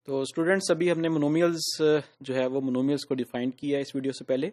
तो स्टूडेंट्स अभी हमने मोनोमियल्स जो है वो मोनोमियल्स को डिफाइन किया है इस वीडियो से पहले।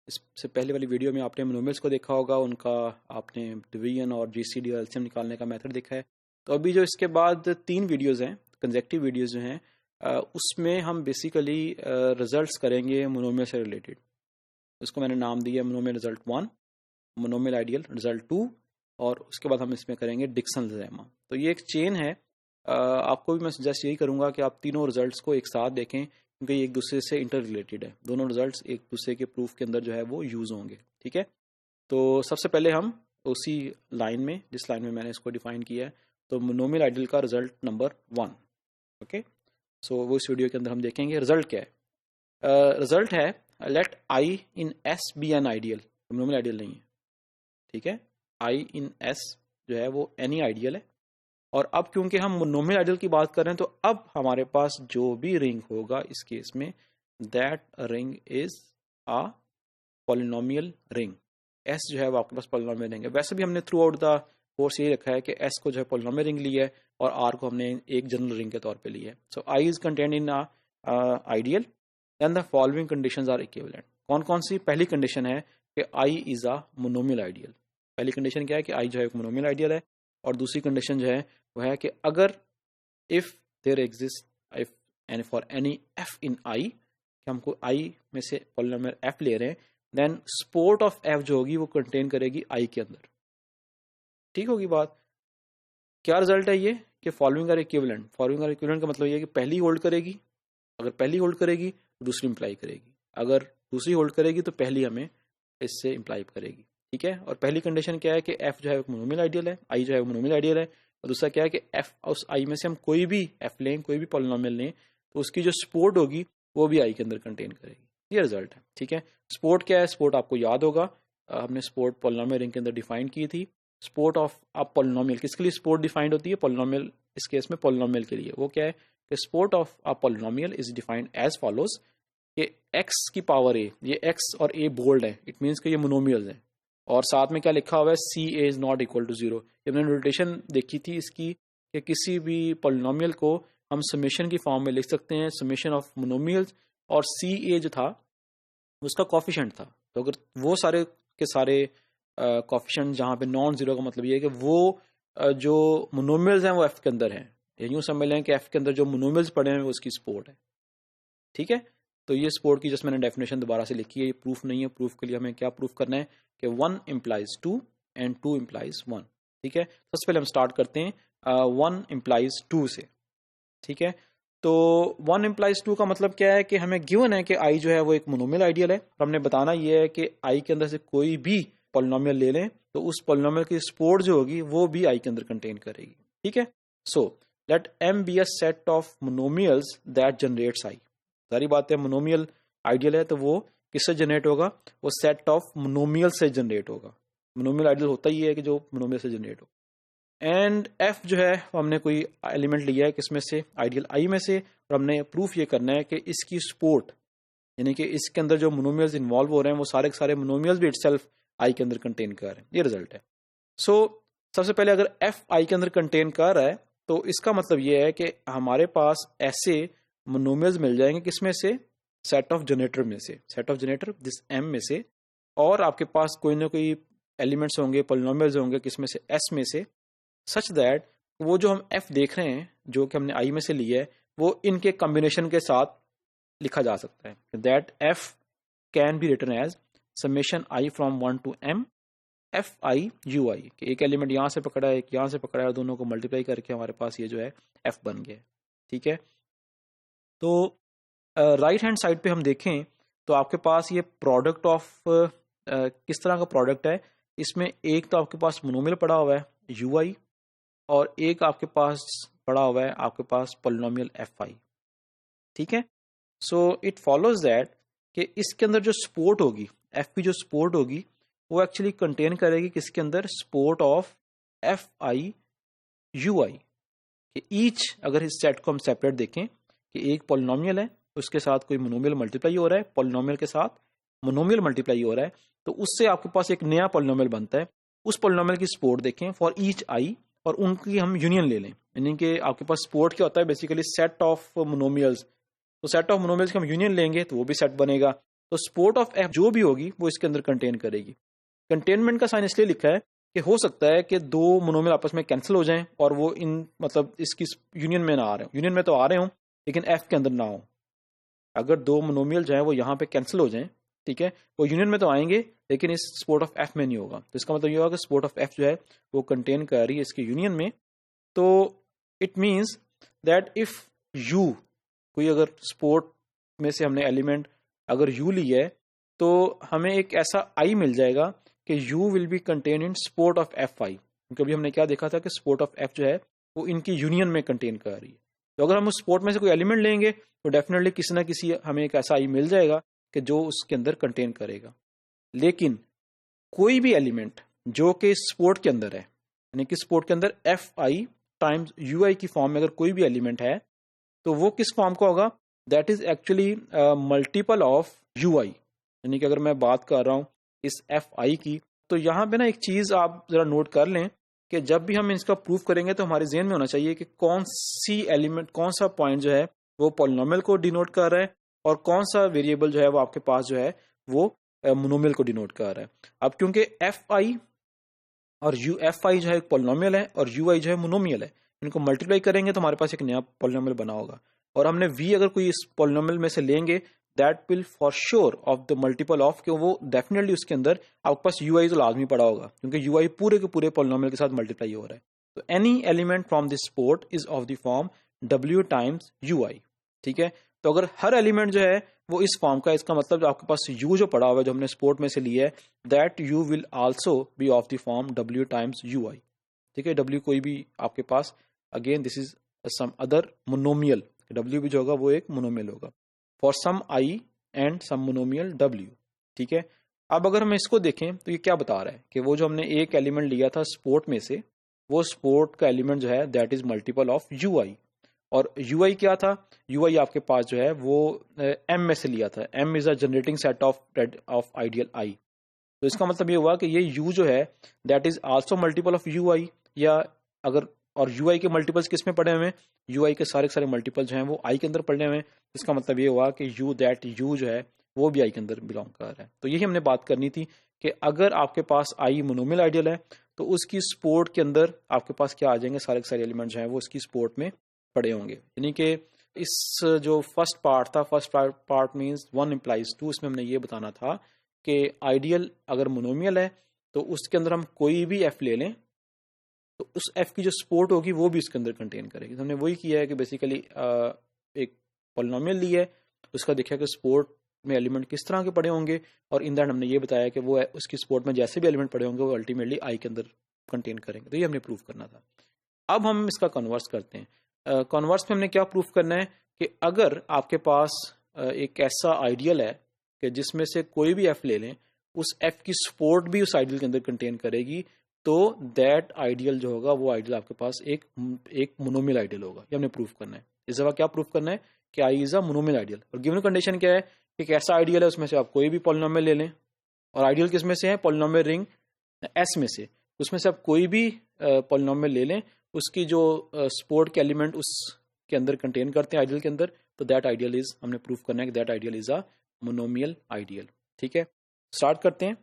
इससे पहले वाली वीडियो में आपने मोनोमियल्स को देखा होगा, उनका आपने डिवीजन और जीसीडी और एलसीएम निकालने का मेथड देखा है। तो अभी जो इसके बाद 3 वीडियोज़ हैं, कंसेक्टिव वीडियोज़ जो हैं, उसमें हम बेसिकली रिजल्ट्स करेंगे मोनोमियल से रिलेटेड। उसको मैंने नाम दिया monomial result 1, monomial ideal result 2 और उसके बाद हम इसमें करेंगे डिक्सन लेमा। तो ये एक चेन है। आपको भी मैं सजेस्ट यही करूंगा कि आप तीनों रिजल्ट्स को एक साथ देखें, क्योंकि ये एक दूसरे से इंटर रिलेटेड है। दोनों रिजल्ट्स एक दूसरे के प्रूफ के अंदर जो है वो यूज होंगे। ठीक है, तो सबसे पहले हम उसी लाइन में, जिस लाइन में मैंने इसको डिफाइन किया है, तो मोनोमियल आइडियल का रिजल्ट नंबर 1। ओके, सो वो इस वीडियो के अंदर हम देखेंगे। रिजल्ट क्या है? रिजल्ट है let I in S be an ideal. Monomial ideal नहीं है, ठीक है। आई इन एस जो है वो एनी आइडियल है। और अब क्योंकि हम मोनोमियल आइडियल की बात कर रहे हैं, तो अब हमारे पास जो भी रिंग होगा इस केस में, that ring is a polynomial ring. S जो है वो आपके पास पॉलिनोमियल रिंग है। वैसे भी हमने थ्रू आउट द कोर्स यही रखा है कि एस को जो है पॉलिनोमियल रिंग लिया है और आर को हमने एक जनरल रिंग के तौर पे लिया है। So I is content in ideal and the following conditions are equivalent. कौन कौन सी? पहली कंडीशन है कि I is a monomial ideal. पहली कंडीशन क्या है कि आई जो है एक मोनोमियल आइडियल है। और दूसरी कंडीशन जो है वो है कि अगर if there exist if and for any F in I, कि हमको आई में से पॉलिनोमियल एफ ले रहे हैं, देन स्पोर्ट ऑफ एफ जो होगी वो कंटेन करेगी आई के अंदर। ठीक होगी बात? क्या रिजल्ट है ये कि following are equivalent. Following are equivalent का मतलब ये है कि पहली होल्ड करेगी, अगर पहली होल्ड करेगी तो दूसरी इंप्लाई करेगी, अगर दूसरी होल्ड करेगी तो पहली हमें इससे इंप्लाई करेगी। ठीक है, और पहली कंडीशन क्या है कि एफ जो है मोनोमियल आइडियल है, आई जो है मोनोमियल आइडियल है। और दूसरा क्या है कि एफ उस आई में से हम कोई भी एफ लें, कोई भी पॉलिनोमियल लें, तो उसकी जो सपोर्ट होगी वो भी आई के अंदर कंटेन करेगी। ये रिजल्ट है। ठीक है, सपोर्ट क्या है? सपोर्ट आपको याद होगा, हमने सपोर्ट पॉलिनोमियल रिंग के अंदर डिफाइन की थी। सपोर्ट ऑफ अ पॉलिनोमियल, किसके लिए सपोर्ट डिफाइंड होती है? पॉलिनोमियल, इस केस में पॉलिनोमियल के लिए। वो क्या है कि support of a polynomial is defined as follows कि एक्स की पावर ए, ये एक्स और ए बोल्ड है, इट मीन्स कि ये मोनोमियल्स हैं। और साथ में क्या लिखा हुआ है? सी ए इज नॉट इक्वल टू 0। ये हमने नोटेशन देखी थी इसकी कि किसी भी पॉलिनोमियल को हम समेशन की फॉर्म में लिख सकते हैं, समेशन ऑफ मोनोमियल्स, और सी ए जो था उसका कॉफिशेंट था। तो अगर वो सारे के सारे कॉफिशेंट जहाँ पे नॉन जीरो का मतलब ये है कि वो जो मोनोमियल्स हैं वो एफ के अंदर हैं। यूँ समझ लें कि एफ के अंदर जो मोनोमियल्स पड़े हैं वो उसकी सपोर्ट है। ठीक है, तो ये सपोर्ट की जस्ट मैंने डेफिनेशन दोबारा से लिखी है, ये प्रूफ नहीं है। प्रूफ के लिए हमें क्या प्रूफ करना है कि 1 implies 2 एंड 2 implies 1। ठीक है, सबसे पहले हम स्टार्ट करते हैं 1 implies 2 से। ठीक है, तो 1 implies 2 का मतलब क्या है कि हमें गिवन है कि आई जो है वो एक मोनोमियल आइडियल है, और हमने बताना ये है कि आई के अंदर से कोई भी पॉलिनोमियल ले लें तो उस पॉलिनोमियल की सपोर्ट जो होगी वो भी आई के अंदर कंटेन करेगी। ठीक है, so let M be a set of monomials that generates I. सारी बात है, मोनोमियल आइडियल है तो वो किससे जनरेट होगा? वो सेट ऑफ मोनोमियल से जनरेट होगा। मोनोमियल आइडियल होता ही है कि जो मोनोमियल से जनरेट हो। एंड एफ जो है हमने कोई एलिमेंट लिया है किसमें से? आइडियल आई में से, और हमने प्रूफ ये करना है कि इसकी सपोर्ट, यानी कि इसके अंदर जो मोनोमियल्स इन्वॉल्व हो रहे हैं वो सारे के सारे मोनोमियल्स भी इटसेल्फ आई के अंदर कंटेन कर रहे हैं। ये रिजल्ट है। सो सबसे पहले अगर एफ आई के अंदर कंटेन कर रहा है तो इसका मतलब ये है कि हमारे पास ऐसे मोनोमियल्स मिल जाएंगे किसमें से? सेट ऑफ जनरेटर में से, set of generator this M में से। और आपके पास कोई ना कोई एलिमेंट्स होंगे, पॉलिनोमियल्स होंगे किसमें से? एस में से, सच दैट वो जो हम एफ देख रहे हैं जो कि हमने आई में से लिया है वो इनके कॉम्बिनेशन के साथ लिखा जा सकता है। That F can be written as summation I from 1 to m F I U I, कि एक एलिमेंट यहाँ से पकड़ा है, एक यहाँ से पकड़ा है, और दोनों को मल्टीप्लाई करके हमारे पास ये जो है एफ बन गया। ठीक है, तो राइट हैंड साइड पे हम देखें तो आपके पास ये प्रोडक्ट ऑफ किस तरह का प्रोडक्ट है? इसमें एक तो आपके पास मोनोमियल पड़ा हुआ है यू आई, और एक आपके पास पड़ा हुआ है आपके पास पॉलिनोमियल एफ आई। ठीक है, सो इट फॉलोज दैट कि इसके अंदर जो सपोर्ट होगी, एफ की जो सपोर्ट होगी, वो एक्चुअली कंटेन करेगी किसके अंदर? Support of F I U I. Each, अगर इस सेट को हम सेपरेट देखें कि एक पॉलिनोमियल है, उसके साथ कोई मोनोमियल मल्टीप्लाई हो रहा है, पॉलिनोमियल के साथ मोनोमियल मल्टीप्लाई हो रहा है, तो उससे आपके पास एक नया पॉलिनोमियल बनता है। उस पॉलिनोमियल की सपोर्ट देखें फॉर ईच आई, और उनकी हम यूनियन ले लें, यानी कि आपके पास स्पोर्ट क्या होता है, बेसिकली सेट ऑफ मोनोमियल्स। तो सेट ऑफ मोनोमियल्स का हम यूनियन लेंगे तो वो भी सेट बनेगा। तो स्पोर्ट ऑफ एफ जो भी होगी वो इसके अंदर कंटेन करेगी। कंटेनमेंट का साइन इसलिए लिखा है कि हो सकता है कि दो मोनोमियल आपस में कैंसिल हो जाएं और वो इन मतलब इसकी यूनियन में ना आ रहे हो, यूनियन में तो आ रहे हो लेकिन एफ के अंदर ना हो। अगर दो मोनोमियल जो है वो यहाँ पे कैंसिल हो जाएं, ठीक है, वो यूनियन में तो आएंगे लेकिन इस स्पोर्ट ऑफ एफ में नहीं होगा। तो इसका मतलब ये होगा कि स्पोर्ट ऑफ एफ जो है वो कंटेन कर रही है इसकी यूनियन में। तो it means that if you, कोई अगर स्पोर्ट में से हमने एलिमेंट अगर यू ली है तो हमें एक ऐसा आई मिल जाएगा कि you will be contain in sport of F I, क्योंकि अभी हमने क्या देखा था कि स्पोर्ट ऑफ एफ जो है वो इनकी यूनियन में कंटेन कर रही है। तो अगर हम उस स्पोर्ट में से कोई एलिमेंट लेंगे तो डेफिनेटली किसी ना किसी हमें एक ऐसा आई मिल जाएगा कि जो उसके अंदर कंटेन करेगा। लेकिन कोई भी एलिमेंट जो कि स्पोर्ट के अंदर है, यानी कि स्पोर्ट के अंदर एफ आई टाइम्स यू आई की फॉर्म में अगर कोई भी एलिमेंट है तो वो किस फॉर्म का होगा, that is actually multiple of U I. यानी कि अगर मैं बात कर रहा हूं इस एफ आई की, तो यहाँ पे ना एक चीज आप जरा नोट कर लें कि जब भी हम इसका प्रूफ करेंगे तो हमारे ज़हन में होना चाहिए कि कौन सी एलिमेंट, कौन सा पॉइंट जो है वो पॉलिनोमियल को डिनोट कर रहा है और कौन सा वेरिएबल जो है वो आपके पास जो है वो मोनोमियल को डिनोट कर रहा है। अब क्योंकि एफ आई और यू, एफ आई जो है पॉलिनोमियल है और यू आई जो है मोनोमियल है, इनको मल्टीप्लाई करेंगे तो हमारे पास एक नया पॉलिनोमियल बना होगा। और हमने वी अगर कोई इस पॉलिनोमियल में से लेंगे that will for sure of the multiple of, कि वो डेफिनेटली उसके अंदर आपके पास यू आई तो लाजमी पड़ा होगा क्योंकि यू आई पूरे के पूरे पॉलिनोमियल के साथ मल्टीप्लाई हो रहा है। तो any element from this support is of the form W times U I. ठीक है, तो अगर हर एलिमेंट जो है वो इस फॉर्म का, इसका मतलब आपके पास यू जो पड़ा हुआ है जो हमने स्पोर्ट में से लिया है, that U will also be of the form W times U I. ठीक है, डब्ल्यू कोई भी आपके पास, again this is some other monomial, W भी जो होगा वो एक मोनोमियल होगा for some I and some monomial W. ठीक है, अब अगर हम इसको देखें तो ये क्या बता रहा है कि वो जो हमने एक एलिमेंट लिया था स्पोर्ट में से, वो स्पोर्ट का एलिमेंट जो है that is multiple of U I. और यू आई क्या था, यू आई आपके पास जो है वो एम में से लिया था। M is a generating set of ideal I. तो इसका मतलब ये हुआ कि ये यू जो है that is also multiple of U I, या अगर, और यू आई के मल्टीपल्स किस में पड़े हुए हैं, यू आई के सारे मल्टीपल जो हैं वो आई के अंदर पड़े हुए हैं। इसका मतलब ये हुआ कि यू दैट यू जो है वो भी आई के अंदर बिलोंग कर रहा है। तो यही हमने बात करनी थी कि अगर आपके पास आई मोनोमियल आइडियल है तो उसकी स्पोर्ट के अंदर आपके पास क्या आ जाएंगे, सारे के सारे एलिमेंट जो है वो उसकी स्पोर्ट में पड़े होंगे। यानी कि इस जो फर्स्ट पार्ट था, first part means one implies two, इसमें हमने ये बताना था कि आइडियल अगर मोनोमियल है तो उसके अंदर हम कोई भी एफ ले लें तो उस एफ की जो स्पोर्ट होगी वो भी उसके अंदर कंटेन करेगी। तो हमने वही किया है कि बेसिकली एक पॉलिनोमियल ली है, उसका देखा कि स्पोर्ट में एलिमेंट किस तरह के पड़े होंगे, और इन दैट हमने ये बताया कि वो उसकी स्पोर्ट में जैसे भी एलिमेंट पड़े होंगे वो अल्टीमेटली आई के अंदर कंटेन करेंगे। तो ये हमने प्रूफ करना था। अब हम इसका कन्वर्स करते हैं। कन्वर्स में हमने क्या प्रूफ करना है कि अगर आपके पास एक ऐसा आइडियल है कि जिसमें से कोई भी एफ ले लें, उस एफ की सपोर्ट भी उस आइडियल के अंदर कंटेन करेगी, तो दैट आइडियल जो होगा वो आइडियल आपके पास एक मोनोमियल आइडियल होगा। ये हमने प्रूफ करना है। इस दफा क्या प्रूफ करना है कि I is a monomial ideal. और गिवन कंडीशन क्या है कि एक ऐसा आइडियल है उसमें से आप कोई भी पॉलिनोमियल ले लें, और आइडियल किस में से है, पॉलिनोमियल रिंग एस में से, उसमें से आप कोई भी पॉलिनोमियल ले लें, उसकी जो सपोर्ट के एलिमेंट उसके अंदर कंटेन करते हैं आइडियल के अंदर, तो दैट आइडियल इज, हमने प्रूफ करना है कि that ideal is a monomial ideal. ठीक है, स्टार्ट करते हैं।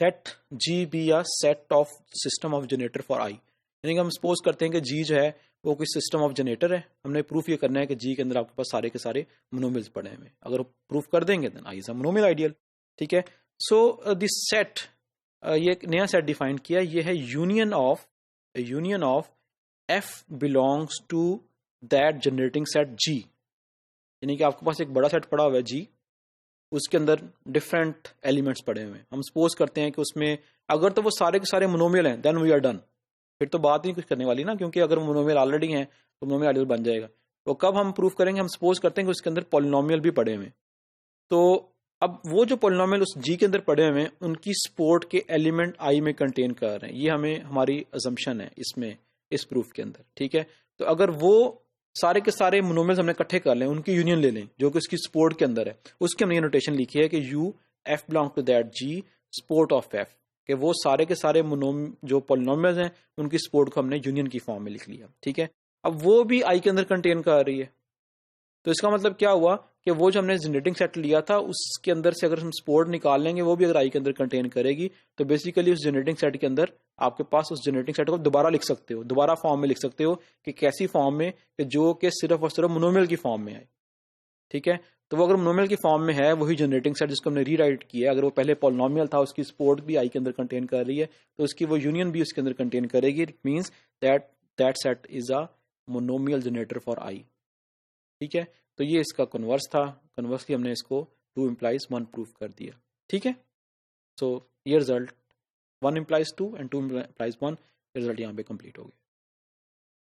Let G be a set of system of generator for I. यानी कि हम सपोज करते हैं कि जी जो है वो कोई सिस्टम ऑफ जनरेटर है। हमने प्रूफ ये करना है कि जी के अंदर आपके पास सारे के सारे मोनोमियल्स पड़े हैं। अगर प्रूफ कर देंगे then I is a monomial ideal. ठीक है, सो दिस सेट, ये एक नया सेट डिफाइन किया, ये है union of F belongs to that generating set G. यानी कि आपके पास एक बड़ा सेट पड़ा हुआ है जी, उसके अंदर डिफरेंट एलिमेंट्स पड़े हुए हैं। हम सपोज करते हैं कि उसमें अगर तो वो सारे के सारे मोनोमियल हैं देन वी आर डन, फिर तो बात नहीं कुछ करने वाली ना, क्योंकि अगर मोनोमियल ऑलरेडी हैं तो मोनोमियल आइडियल बन जाएगा। तो कब हम प्रूफ करेंगे, हम सपोज करते हैं कि उसके अंदर पॉलिनोमियल भी पड़े हुए हैं। तो अब वो जो पॉलिनोमियल उस जी के अंदर पड़े हुए हैं उनकी सपोर्ट के एलिमेंट आई में कंटेन कर रहे हैं। ये हमें हमारी अजम्पशन है इसमें, इस प्रूफ के अंदर। ठीक है, तो अगर वो सारे के सारे मोनोमियल्स हमने इकट्ठे कर लें, उनकी यूनियन ले लें जो कि उसकी सपोर्ट के अंदर है, उसकी हमने ये नोटेशन लिखी है कि U F belong to that G support of F. कि वो सारे के सारे जो पॉलिनोमियल्स हैं उनकी सपोर्ट को हमने यूनियन की फॉर्म में लिख लिया, ठीक है। अब वो भी आई के अंदर कंटेन कर रही है, तो इसका मतलब क्या हुआ कि वो जो हमने जनरेटिंग सेट लिया था उसके अंदर से अगर हम सपोर्ट निकाल लेंगे वो भी अगर आई के अंदर कंटेन करेगी, तो बेसिकली उस जनरेटिंग सेट के अंदर आपके पास उस जनरेटिंग सेट को दोबारा लिख सकते हो, दोबारा फॉर्म में लिख सकते हो कि कैसी फॉर्म में, कि जो कि सिर्फ और सिर्फ मोनोमियल की फॉर्म में आए, ठीक है। तो वो अगर मोनोमियल की फॉर्म में है वही जनरेटिंग सेट जिसको हमने रीराइट किया है, अगर वो पहले पॉलिनोमियल था उसकी सपोर्ट भी आई के अंदर कंटेन कर रही है तो उसकी वो यूनियन भी उसके अंदर कंटेन करेगी। It means that set is a monomial generator for आई, ठीक है। तो ये इसका कन्वर्स था, कन्वर्सली हमने इसको 2 implies 1 प्रूफ कर दिया, ठीक है। सो ये result 1 implies 2 and 2 implies 1 result यहाँ पे कंप्लीट हो गया।